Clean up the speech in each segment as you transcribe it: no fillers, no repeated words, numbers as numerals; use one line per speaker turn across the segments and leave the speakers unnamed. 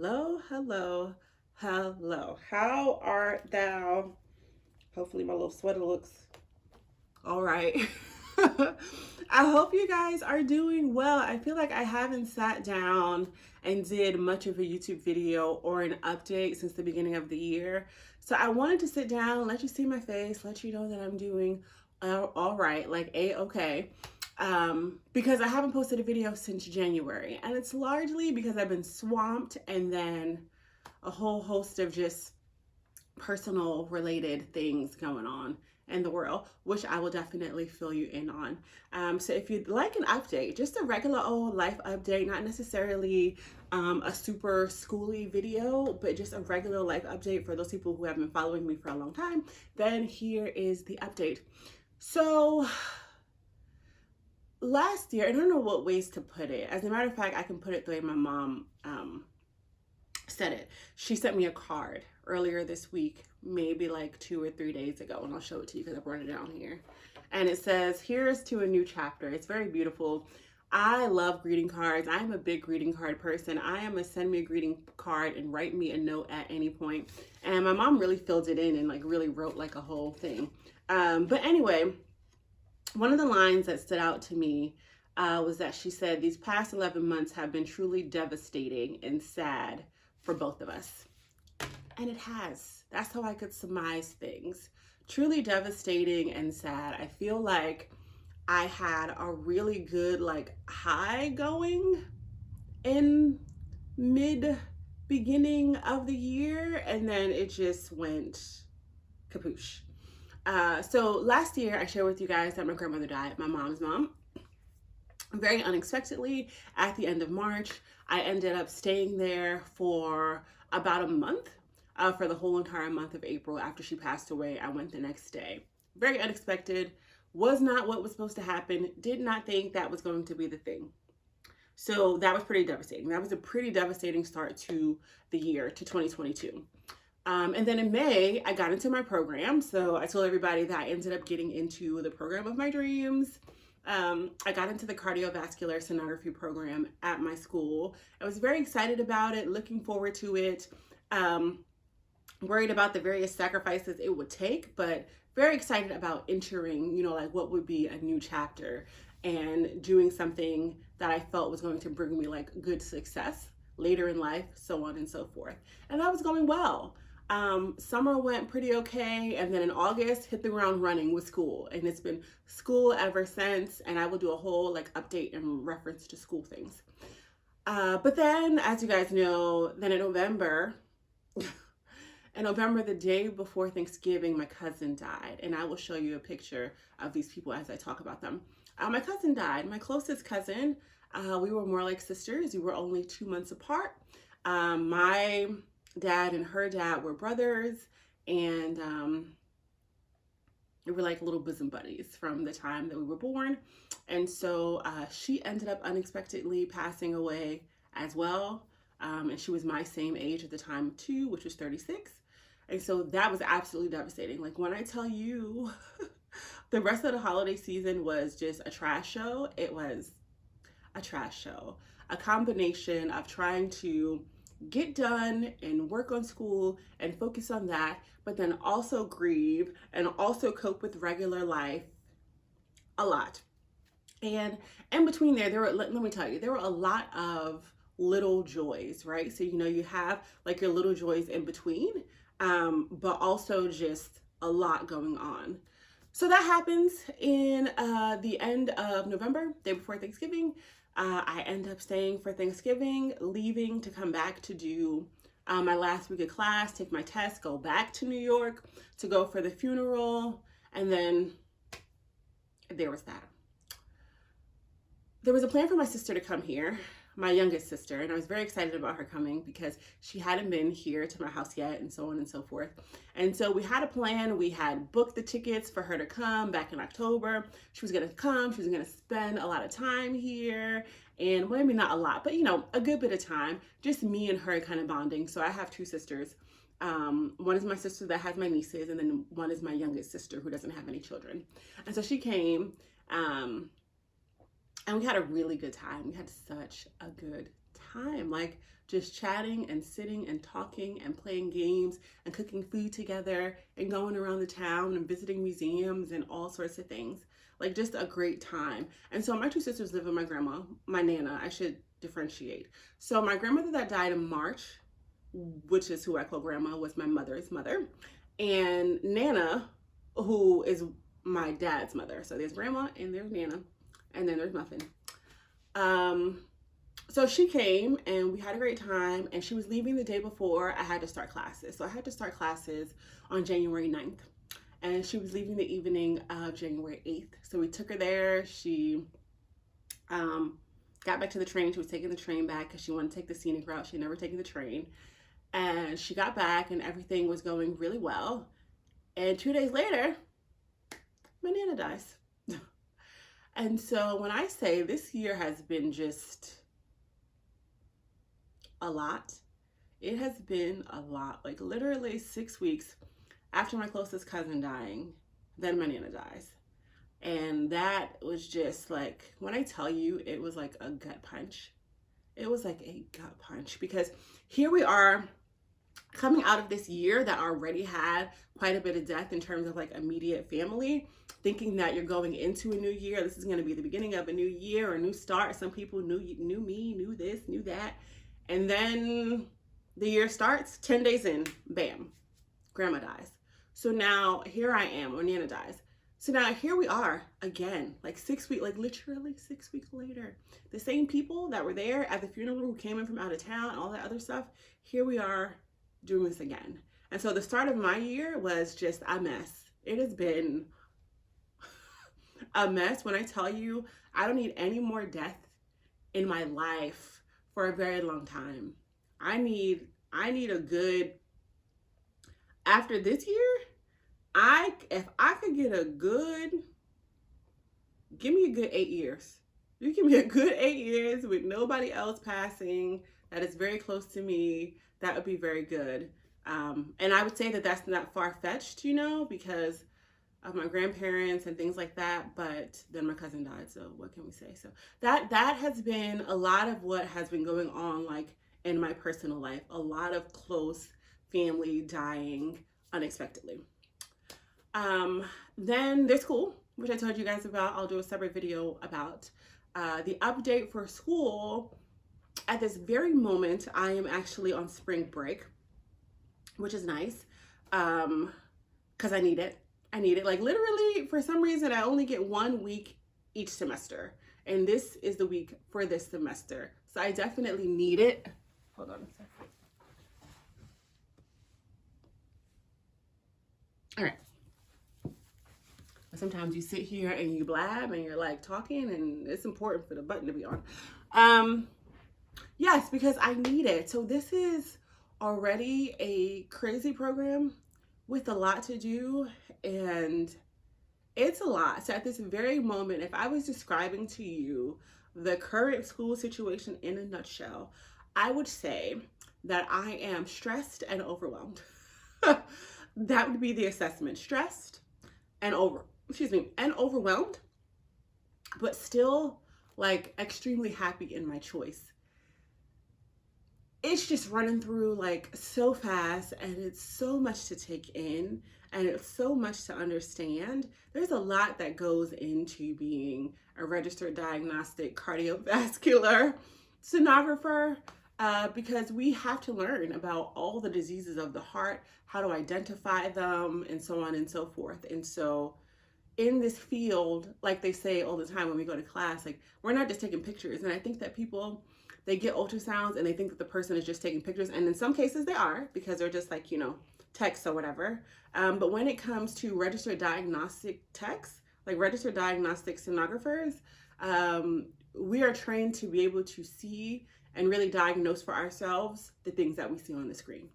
Hello, hello, hello. How art thou? Hopefully, my little sweater looks all right. I hope you guys are doing well. I feel like I haven't sat down and did much of a YouTube video or an update since the beginning of the year. So I wanted to sit down, let you see my face, let you know that I'm doing all right, like A-okay. Because I haven't posted a video since January, and it's largely because I've been swamped and then a whole host of just personal related things going on in the world, which I will definitely fill you in on. So if you'd like an update, just a regular old life update, not necessarily a super schooly video, but just a regular life update for those people who have been following me for a long time, then here is the update. So last year, I don't know what ways to put it. As a matter of fact, I can put it the way my mom said it. She sent me a card earlier this week, maybe like 2 or 3 days ago, and I'll show it to you because I brought it down here. And it says, "Here's to a new chapter." It's very beautiful. I love greeting cards. I'm a big greeting card person. I am a send me a greeting card and write me a note at any point. And my mom really filled it in and like really wrote like a whole thing. But anyway, one of the lines that stood out to me was that she said, "These past 11 months have been truly devastating and sad for both of us." And it has. That's how I could surmise things. Truly devastating and sad. I feel like I had a really good like high going in mid beginning of the year, and then it just went kapoosh. So last year I shared with you guys that my grandmother died, my mom's mom, very unexpectedly at the end of March. I ended up staying there for about a month, for the whole entire month of April. After she passed away, I went the next day. Very unexpected, was not what was supposed to happen, did not think that was going to be the thing. So that was pretty devastating. That was a pretty devastating start to the year, to 2022. And then in May, I got into my program. So I told everybody that I ended up getting into the program of my dreams. I got into the cardiovascular sonography program at my school. I was very excited about it, looking forward to it, worried about the various sacrifices it would take, but very excited about entering, like what would be a new chapter and doing something that I felt was going to bring me like good success later in life, so on and so forth. And that was going well. Summer went pretty okay, and then in August hit the ground running with school, and it's been school ever since. And I will do a whole like update in reference to school things. But then, as you guys know, then in November, the day before Thanksgiving, my cousin died, and I will show you a picture of these people as I talk about them. My cousin died, my closest cousin. We were more like sisters. We were only 2 months apart. My dad and her dad were brothers, and we were like little bosom buddies from the time that we were born. And so she ended up unexpectedly passing away as well. And she was my same age at the time too, which was 36. And so that was absolutely devastating. Like when I tell you the rest of the holiday season was just a trash show, it was a trash show. A combination of trying to get done and work on school and focus on that, but then also grieve and also cope with regular life a lot. And in between there were, let me tell you, there were a lot of little joys, right? So, you have like your little joys in between, but also just a lot going on. So that happens in the end of November, day before Thanksgiving. I end up staying for Thanksgiving, leaving to come back to do my last week of class, take my test, go back to New York to go for the funeral, and then there was that. There was a plan for my sister to come here, my youngest sister, and I was very excited about her coming because she hadn't been here to my house yet, and so on and so forth. And so we had a plan. We had booked the tickets for her to come back in October. She was going to come. She was going to spend a lot of time here, and well, maybe not a lot, but a good bit of time, just me and her kind of bonding. So I have two sisters. One is my sister that has my nieces, and then one is my youngest sister who doesn't have any children. And so she came, and we had a really good time. We had such a good time, like just chatting and sitting and talking and playing games and cooking food together and going around the town and visiting museums and all sorts of things. Like just a great time. And so my two sisters live with my grandma, my Nana, I should differentiate. So my grandmother that died in March, which is who I call grandma, was my mother's mother. And Nana, who is my dad's mother. So there's grandma and there's Nana, and then there's Muffin. So she came and we had a great time, and she was leaving the day before I had to start classes. So I had to start classes on January 9th, and she was leaving the evening of January 8th. So we took her there. She got back to the train. She was taking the train back because she wanted to take the scenic route. She'd never taken the train. And she got back and everything was going really well. And 2 days later, my Nana dies. And so when I say this year has been just a lot, it has been a lot. Like literally 6 weeks after my closest cousin dying, then my Nana dies. And that was just like, when I tell you, it was like a gut punch. It was like a gut punch, because here we are coming out of this year that already had quite a bit of death in terms of like immediate family, thinking that you're going into a new year. This is going to be the beginning of a new year or a new start. Some people knew me, knew this, knew that. And then the year starts, 10 days in, bam, grandma dies. So now here I am when Nana dies. So now here we are again, like 6 weeks, like literally 6 weeks later. The same people that were there at the funeral who came in from out of town, all that other stuff, here we are doing this again. And so the start of my year was just a mess. It has been a mess. When I tell you, I don't need any more death in my life for a very long time. I need a good, after this year, if I could get give me a good 8 years. You give me a good 8 years with nobody else passing that is very close to me, that would be very good. And I would say that that's not far-fetched, because of my grandparents and things like that, but then my cousin died, so what can we say? So that has been a lot of what has been going on, like in my personal life, a lot of close family dying unexpectedly. Then there's school, which I told you guys about. I'll do a separate video about the update for school. At this very moment, I am actually on spring break, which is nice, because I need it. Like literally, for some reason, I only get 1 week each semester, and this is the week for this semester. So I definitely need it. Hold on a second. All right. Sometimes you sit here and you blab and you're like talking, and it's important for the button to be on. Yes, because I need it. So this is already a crazy program with a lot to do, and it's a lot. So at this very moment, if I was describing to you the current school situation in a nutshell, I would say that I am stressed and overwhelmed. That would be the assessment. Stressed and overwhelmed, but still like extremely happy in my choice. It's just running through like so fast, and it's so much to take in, and it's so much to understand. There's a lot that goes into being a registered diagnostic cardiovascular sonographer, because we have to learn about all the diseases of the heart, how to identify them, and so on and so forth. And so in this field, like they say all the time when we go to class, like we're not just taking pictures. And I think that people, they get ultrasounds and they think that the person is just taking pictures. And in some cases they are, because they're just like, text or whatever. But when it comes to registered diagnostic techs, like registered diagnostic sonographers, we are trained to be able to see and really diagnose for ourselves the things that we see on the screen.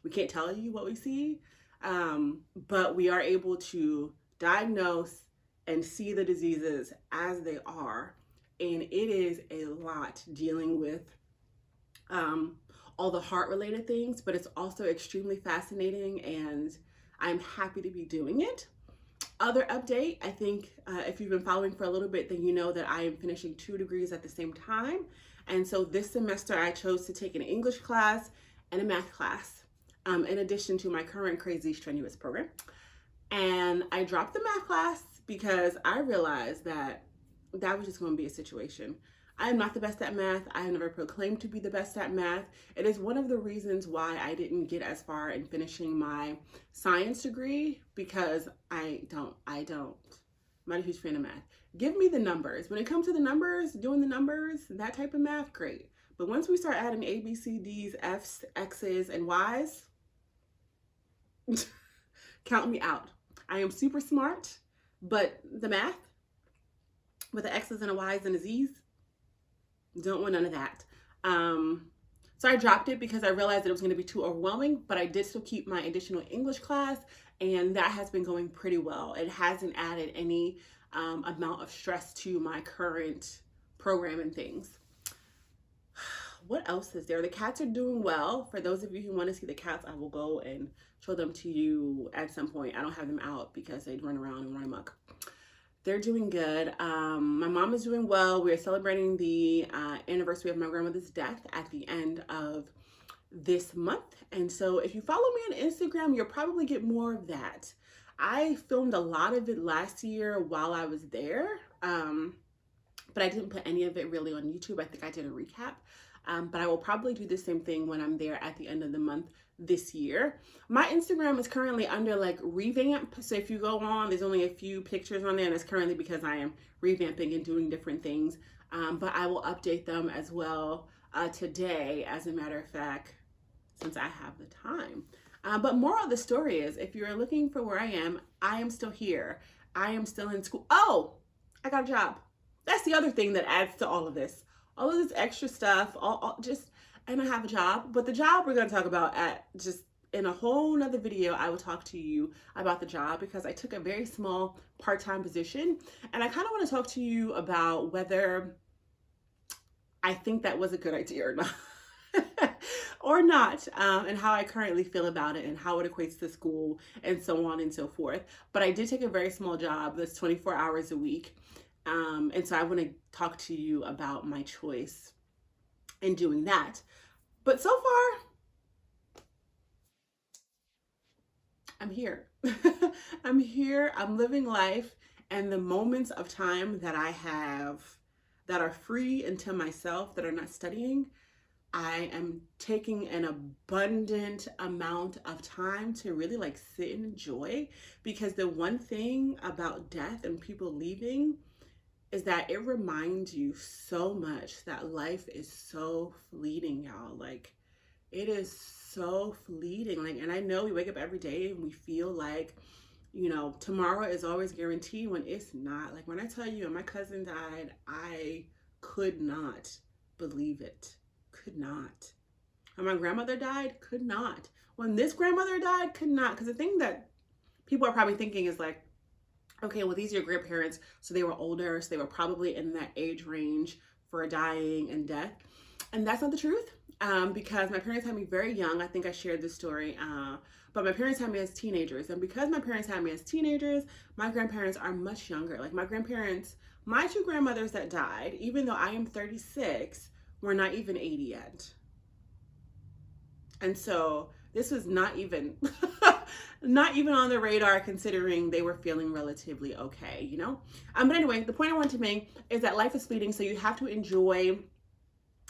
We can't tell you what we see, but we are able to diagnose and see the diseases as they are. And it is a lot dealing with all the heart related things, but it's also extremely fascinating, and I'm happy to be doing it. Other update, I think if you've been following for a little bit, then you know that I am finishing 2 degrees at the same time. And so this semester I chose to take an English class and a math class, in addition to my current crazy strenuous program. And I dropped the math class because I realized that that was just going to be a situation. I am not the best at math. I have never proclaimed to be the best at math. It is one of the reasons why I didn't get as far in finishing my science degree, because I'm not a huge fan of math. Give me the numbers. When it comes to the numbers, doing the numbers, that type of math, great. But once we start adding A, B, C, D's, F's, X's, and Y's, count me out. I am super smart, but the math with the X's and the Y's and the Z's, don't want none of that. So I dropped it because I realized that it was going to be too overwhelming, but I did still keep my additional English class, and that has been going pretty well. It hasn't added any amount of stress to my current program and things. What else is there? The cats are doing well. For those of you who want to see the cats, I will go and show them to you at some point. I don't have them out because they'd run around and run amok. They're doing good. My mom is doing well. We're celebrating the anniversary of my grandmother's death at the end of this month. And so if you follow me on Instagram, you'll probably get more of that. I filmed a lot of it last year while I was there, but I didn't put any of it really on YouTube. I think I did a recap. But I will probably do the same thing when I'm there at the end of the month this year. My Instagram is currently under like revamp. So if you go on, there's only a few pictures on there, and it's currently because I am revamping and doing different things. But I will update them as well today, as a matter of fact, since I have the time. But moral of the story is, if you're looking for where I am still here. I am still in school. Oh, I got a job. That's the other thing that adds to all of this. All of this extra stuff, and I have a job. But the job we're going to talk about in a whole nother video. I will talk to you about the job because I took a very small part-time position, and I kind of want to talk to you about whether I think that was a good idea or not. And how I currently feel about it and how it equates to school and so on and so forth. But I did take a very small job that's 24 hours a week. And so I want to talk to you about my choice in doing that. But so far, I'm here. I'm here. I'm living life. And the moments of time that I have that are free and to myself, that are not studying, I am taking an abundant amount of time to really like sit and enjoy. Because the one thing about death and people leaving is that it reminds you so much that life is so fleeting, y'all. Like, it is so fleeting. Like, and I know we wake up every day and we feel like, tomorrow is always guaranteed, when it's not. Like, when I tell you, my cousin died, I could not believe it. Could not. When my grandmother died, could not. When this grandmother died, could not. Because the thing that people are probably thinking is like, okay, well, these are your grandparents, so they were older, so they were probably in that age range for dying and death. And that's not the truth, because my parents had me very young. I think I shared this story, but my parents had me as teenagers. And because my parents had me as teenagers, my grandparents are much younger. Like, my two grandmothers that died, even though I am 36, were not even 80 yet. And so this was not even on the radar, considering they were feeling relatively okay, But anyway, the point I want to make is that life is fleeting, so you have to enjoy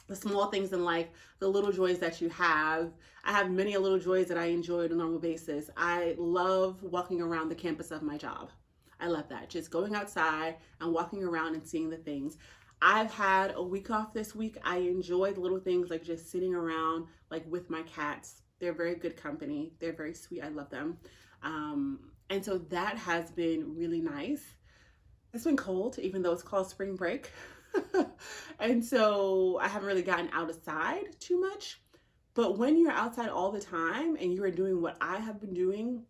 the small things in life, the little joys that you have. I have many little joys that I enjoy on a normal basis. I love walking around the campus of my job. I love that. Just going outside and walking around and seeing the things. I've had a week off this week. I enjoy the little things, like just sitting around, like with my cats. They're very good company. They're very sweet. I love them. And so that has been really nice. It's been cold, even though it's called spring break. And so I haven't really gotten outside too much. But when you're outside all the time and you are doing what I have been doing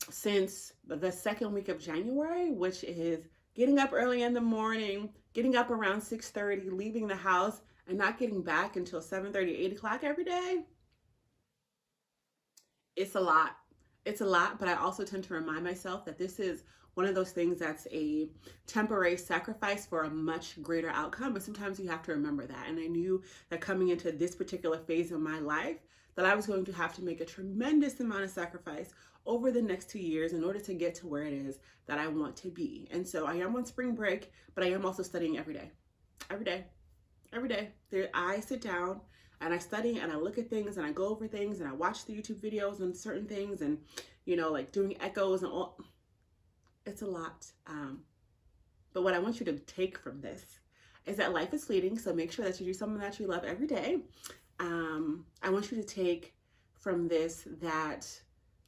since the second week of January, which is getting up early in the morning, getting up around 6:30, leaving the house, and not getting back until 7:30, 8 o'clock every day, it's a lot. It's a lot, but I also tend to remind myself that this is one of those things that's a temporary sacrifice for a much greater outcome. And sometimes you have to remember that. And I knew that coming into this particular phase of my life, that I was going to have to make a tremendous amount of sacrifice over the next 2 years in order to get to where it is that I want to be. And so I am on spring break, but I am also studying every day. Every day. Every day. I sit down and I study and I look at things and I go over things and I watch the YouTube videos on certain things and, you know, like doing echoes and all. It's a lot. But what I want you to take from this is that life is fleeting. So make sure that you do something that you love every day. I want you to take from this that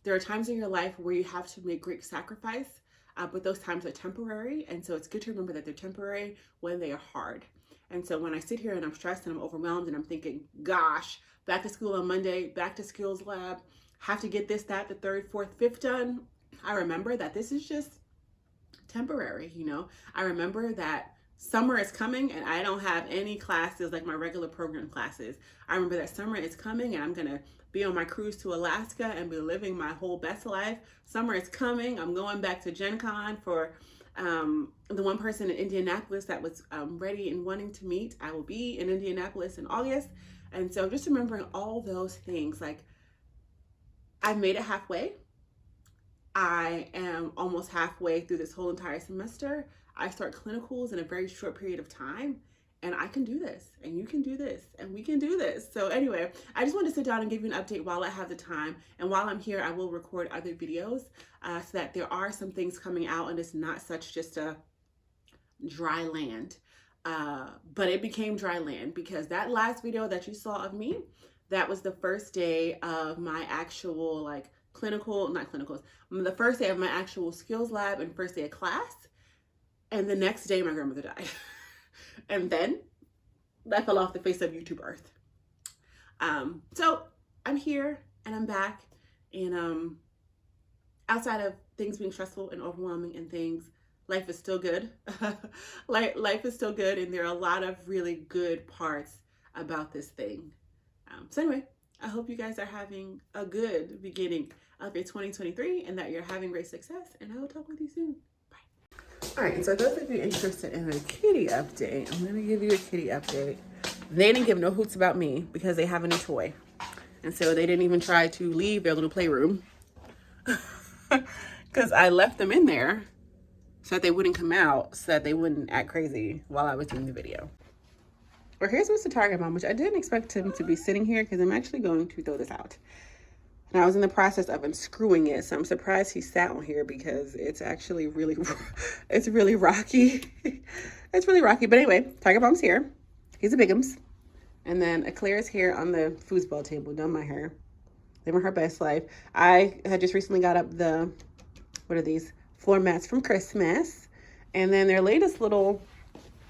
there are times in your life where you have to make great sacrifice, but those times are temporary. And so it's good to remember that they're temporary when they are hard. And so when I sit here and I'm stressed and I'm overwhelmed and I'm thinking, gosh, back to school on Monday, back to skills lab, have to get this, that, the third, fourth, fifth done. I remember that this is just temporary, you know. I remember that summer is coming and I don't have any classes like my regular program classes. I remember that summer is coming and I'm going to be on my cruise to Alaska and be living my whole best life. Summer is coming. I'm going back to Gen Con for the one person in Indianapolis that was ready and wanting to meet. I will be in Indianapolis in August. And so just remembering all those things, like I've made it halfway. I am almost halfway through this whole entire semester. I start clinicals in a very short period of time, and I can do this, and you can do this, and we can do this. So anyway, I just wanted to sit down and give you an update while I have the time. And while I'm here, I will record other videos so that there are some things coming out and it's not such just a dry land. But it became dry land because that last video that you saw of me, that was the first day of my actual like not clinicals, the first day of my actual skills lab and first day of class. And the next day my grandmother died. And then I fell off the face of YouTube earth. So I'm here and I'm back, and outside of things being stressful and overwhelming and things, life is still good. Life is still good, and there are a lot of really good parts about this thing. So anyway, I hope you guys are having a good beginning of your 2023 and that you're having great success, and I will talk with you soon. All right, so those of you interested in a kitty update, I'm going to give you a kitty update. They didn't give no hoots about me because they have a new toy. And so they didn't even try to leave their little playroom because I left them in there so that they wouldn't come out, so that they wouldn't act crazy while I was doing the video. Well, here's Mr. Target Mom, which I didn't expect him to be sitting here because I'm actually going to throw this out. And I was in the process of unscrewing it, so I'm surprised he sat on here because it's actually it's really rocky. It's really rocky. But anyway, Tiger Mom's here. He's a Bigums. And then Eclair's here on the foosball table, done my hair. Living her best life. I had just recently got up the, what are these? Floor mats from Christmas. And then their latest little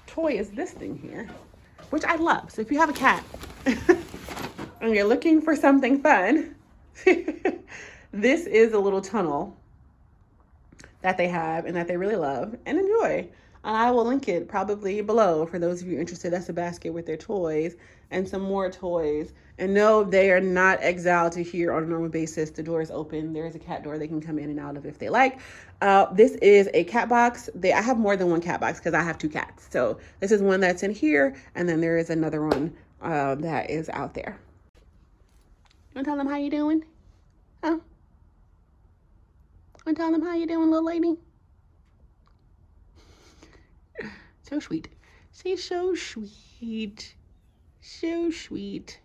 toy is this thing here, which I love. So if you have a cat and you're looking for something fun, this is a little tunnel that they have and that they really love and enjoy. And I will link it probably below for those of you interested. That's a basket with their toys and some more toys. And no, they are not exiled to here on a normal basis. The door is open. There is a cat door they can come in and out of if they like. This is a cat box. I have more than one cat box because I have 2 cats. So this is one that's in here, and then there is another one that is out there. You want to tell them how you doing? Huh? You want to tell them how you doing, little lady? So sweet. She's so sweet. So sweet.